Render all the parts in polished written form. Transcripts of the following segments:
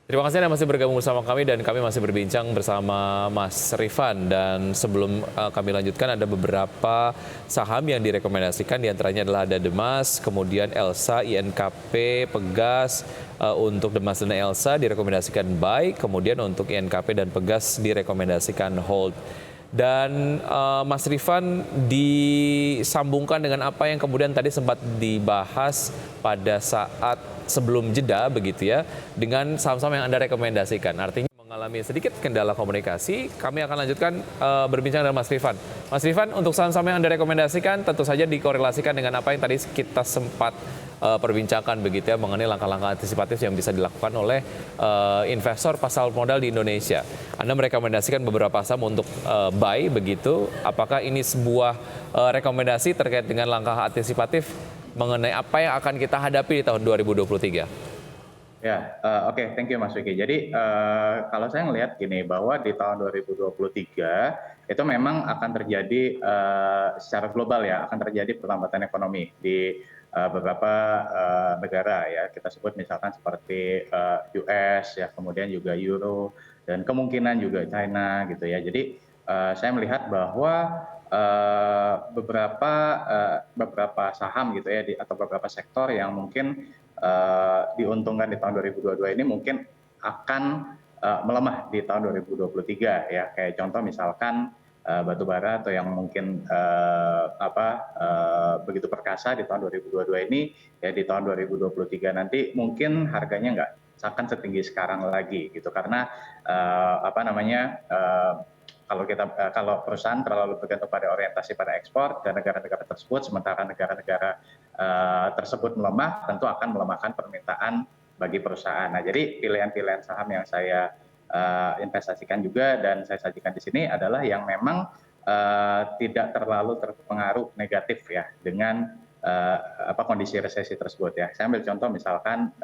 Terima kasih Anda masih bergabung bersama kami dan kami masih berbincang bersama Mas Rifan. Dan sebelum kami lanjutkan, ada beberapa saham yang direkomendasikan, diantaranya adalah ada Demas, kemudian Elsa, INKP, Pegas. Untuk Demas dan Elsa direkomendasikan buy, kemudian untuk INKP dan Pegas direkomendasikan hold. Dan Mas Rifan, disambungkan dengan apa yang kemudian tadi sempat dibahas pada saat sebelum jeda begitu ya, dengan saham-saham yang Anda rekomendasikan. Artinya mengalami sedikit kendala komunikasi, kami akan lanjutkan berbincang dengan Mas Rifan. Mas Rifan, untuk saham-saham yang Anda rekomendasikan tentu saja dikorelasikan dengan apa yang tadi kita sempat perbincangkan begitu ya, mengenai langkah-langkah antisipatif yang bisa dilakukan oleh investor pasar modal di Indonesia. Anda merekomendasikan beberapa saham untuk buy begitu. Apakah ini sebuah rekomendasi terkait dengan langkah antisipatif mengenai apa yang akan kita hadapi di tahun 2023? Ya, oke, thank you Mas Vicky. Jadi kalau saya melihat gini, bahwa di tahun 2023 itu memang akan terjadi secara global ya, akan terjadi perlambatan ekonomi di beberapa negara ya. Kita sebut misalkan seperti US ya, kemudian juga Euro, dan kemungkinan juga China gitu ya. Jadi saya melihat bahwa beberapa saham gitu ya, atau beberapa sektor yang mungkin diuntungkan di tahun 2022 ini mungkin akan melemah di tahun 2023 ya. Kayak contoh misalkan batu bara, atau yang mungkin begitu perkasa di tahun 2022 ini ya, di tahun 2023 nanti mungkin harganya nggak akan setinggi sekarang lagi gitu, karena kalau perusahaan terlalu bergantung pada orientasi pada ekspor dan negara-negara tersebut, sementara negara-negara tersebut melemah, tentu akan melemahkan permintaan bagi perusahaan. Nah, jadi pilihan-pilihan saham yang saya investasikan juga dan saya sajikan di sini adalah yang memang tidak terlalu terpengaruh negatif ya dengan kondisi resesi tersebut ya. Saya ambil contoh misalkan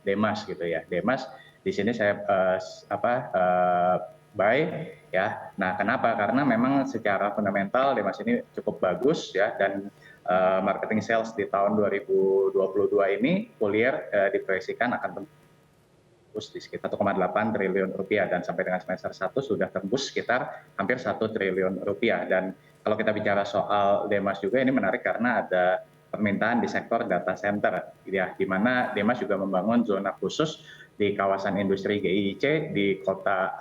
Demas gitu ya. Demas di sini saya buy ya. Nah, kenapa? Karena memang secara fundamental Demas ini cukup bagus ya, dan marketing sales di tahun 2022 ini full year diproyeksikan akan tembus di sekitar 1,8 triliun rupiah, dan sampai dengan semester 1 sudah tembus sekitar hampir 1 triliun rupiah. Dan kalau kita bicara soal Demas juga, ini menarik karena ada permintaan di sektor data center ya, di mana Demas juga membangun zona khusus di kawasan industri GIIC di kota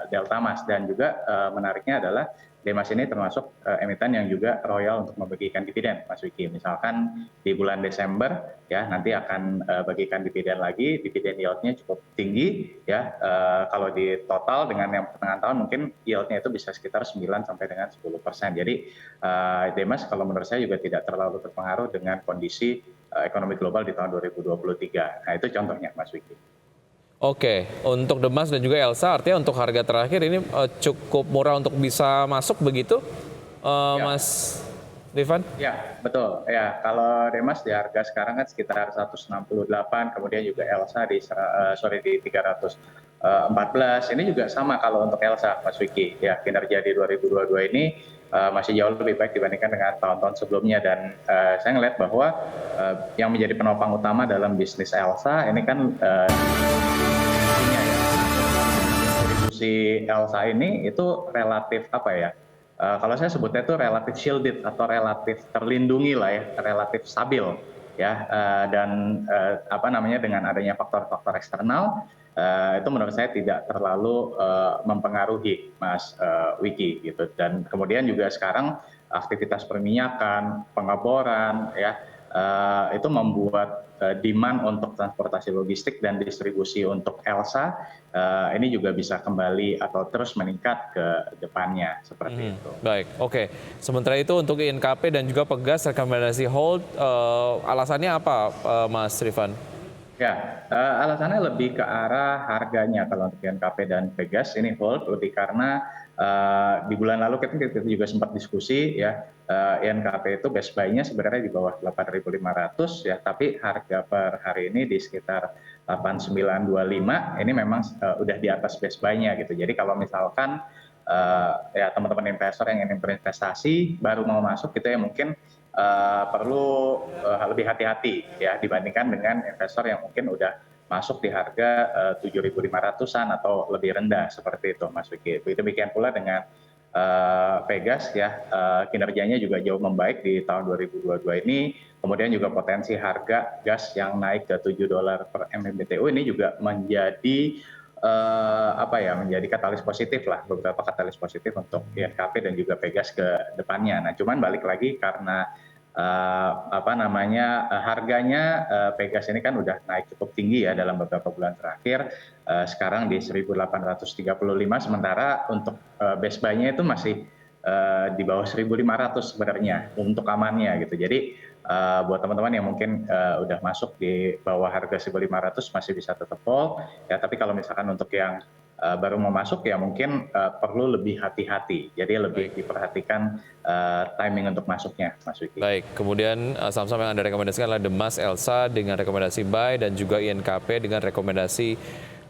Delta Mas. Dan juga menariknya adalah Demas ini termasuk emiten yang juga royal untuk membagikan dividen, Mas Wiki. Misalkan di bulan Desember ya, nanti akan bagikan dividen lagi, dividen yieldnya cukup tinggi ya. Kalau di total dengan yang pertengahan tahun mungkin yieldnya itu bisa sekitar 9 sampai dengan 10%. Jadi Demas kalau menurut saya juga tidak terlalu terpengaruh dengan kondisi ekonomi global di tahun 2023. Nah, itu contohnya Mas Wiki. Oke, untuk Demas dan juga Elsa, artinya untuk harga terakhir ini cukup murah untuk bisa masuk begitu, Ya. Mas Rifan? Ya, betul. Ya, kalau Demas di harga sekarang kan sekitar 168, kemudian juga Elsa di 314. Ini juga sama kalau untuk Elsa, Mas Wiki. Ya, kinerja di 2022 ini masih jauh lebih baik dibandingkan dengan tahun-tahun sebelumnya, dan saya melihat bahwa yang menjadi penopang utama dalam bisnis Elsa ini kan distribusi Elsa ini itu relatif kalau saya sebutnya itu relatif shielded atau relatif terlindungi lah ya, relatif stabil ya, dan dengan adanya faktor-faktor eksternal itu menurut saya tidak terlalu mempengaruhi, Mas Wiki gitu. Dan kemudian juga sekarang aktivitas perminyakan, pengeboran ya, itu membuat demand untuk transportasi logistik dan distribusi untuk Elsa ini juga bisa kembali atau terus meningkat ke depannya seperti itu. Baik, oke. Sementara itu untuk INKP dan juga Pegas rekomendasi hold, alasannya apa, Mas Rifan? Ya, alasannya lebih ke arah harganya. Kalau untuk INKP dan Pegas ini hold lebih karena di bulan lalu kita juga sempat diskusi ya, INKP itu best buy-nya sebenarnya di bawah 8.500 ya, tapi harga per hari ini di sekitar 8.925, ini memang udah di atas best buy-nya gitu. Jadi kalau misalkan ya teman-teman investor yang ingin berinvestasi baru mau masuk gitu ya, mungkin perlu lebih hati-hati ya dibandingkan dengan investor yang mungkin udah masuk di harga 7.500-an atau lebih rendah seperti itu, Mas Vicky. Demikian pula dengan Pegas ya, kinerjanya juga jauh membaik di tahun 2022 ini. Kemudian juga potensi harga gas yang naik ke $7 per MMBTU ini juga menjadi menjadi katalis positif lah, beberapa katalis positif untuk INKP dan juga Pegas ke depannya. Nah, cuman balik lagi karena harganya Pegas ini kan udah naik cukup tinggi ya dalam beberapa bulan terakhir. Sekarang di 1.835, sementara untuk base buy-nya itu masih di bawah 1.500 sebenarnya untuk amannya gitu. Jadi buat teman-teman yang mungkin udah masuk di bawah harga 1.500 masih bisa tetap hold ya, tapi kalau misalkan untuk yang baru mau masuk ya mungkin perlu lebih hati-hati. Jadi lebih diperhatikan timing untuk masuknya, Mas Wiki. Baik, kemudian saham-saham yang Anda rekomendasikan adalah Demas, Elsa dengan rekomendasi buy dan juga INKP dengan rekomendasi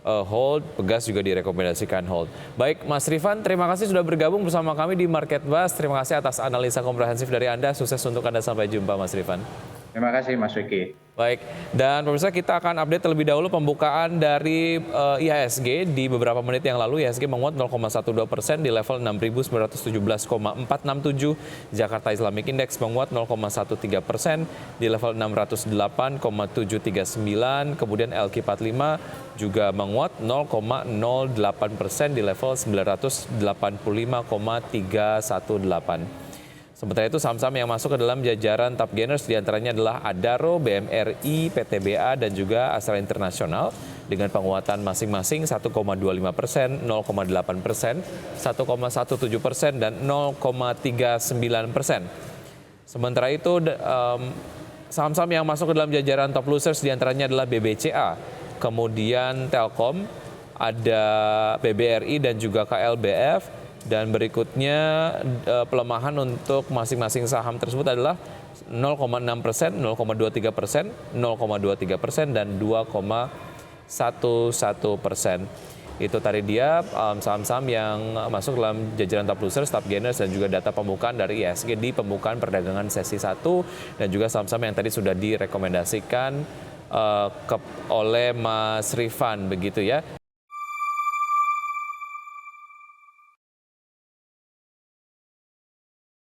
hold, Pegas juga direkomendasikan hold. Baik, Mas Rifan, terima kasih sudah bergabung bersama kami di Market Buzz. Terima kasih atas analisa komprehensif dari Anda. Sukses untuk Anda, sampai jumpa, Mas Rifan. Terima kasih, Mas Wiki. Baik, dan pemirsa, kita akan update terlebih dahulu pembukaan dari IHSG di beberapa menit yang lalu. IHSG menguat 0,12% di level 6.917,467. Jakarta Islamic Index menguat 0,13% di level 608,739. Kemudian LQ45 juga menguat 0,08% di level 985,318. Sementara itu saham-saham yang masuk ke dalam jajaran top gainers diantaranya adalah Adaro, BMRI, PTBA, dan juga Astra International dengan penguatan masing-masing 1,25%, 0,8%, 1,17%, dan 0,39%. Sementara itu saham-saham yang masuk ke dalam jajaran top losers diantaranya adalah BBCA, kemudian Telkom, ada BBRI dan juga KLBF. Dan berikutnya pelemahan untuk masing-masing saham tersebut adalah 0,6%, 0,23%, 0,23%, dan 2,11%. Itu tadi dia saham-saham yang masuk dalam jajaran top losers, top gainers, dan juga data pembukaan dari IHSG di pembukaan perdagangan sesi 1, dan juga saham-saham yang tadi sudah direkomendasikan oleh Mas Rifan, begitu ya.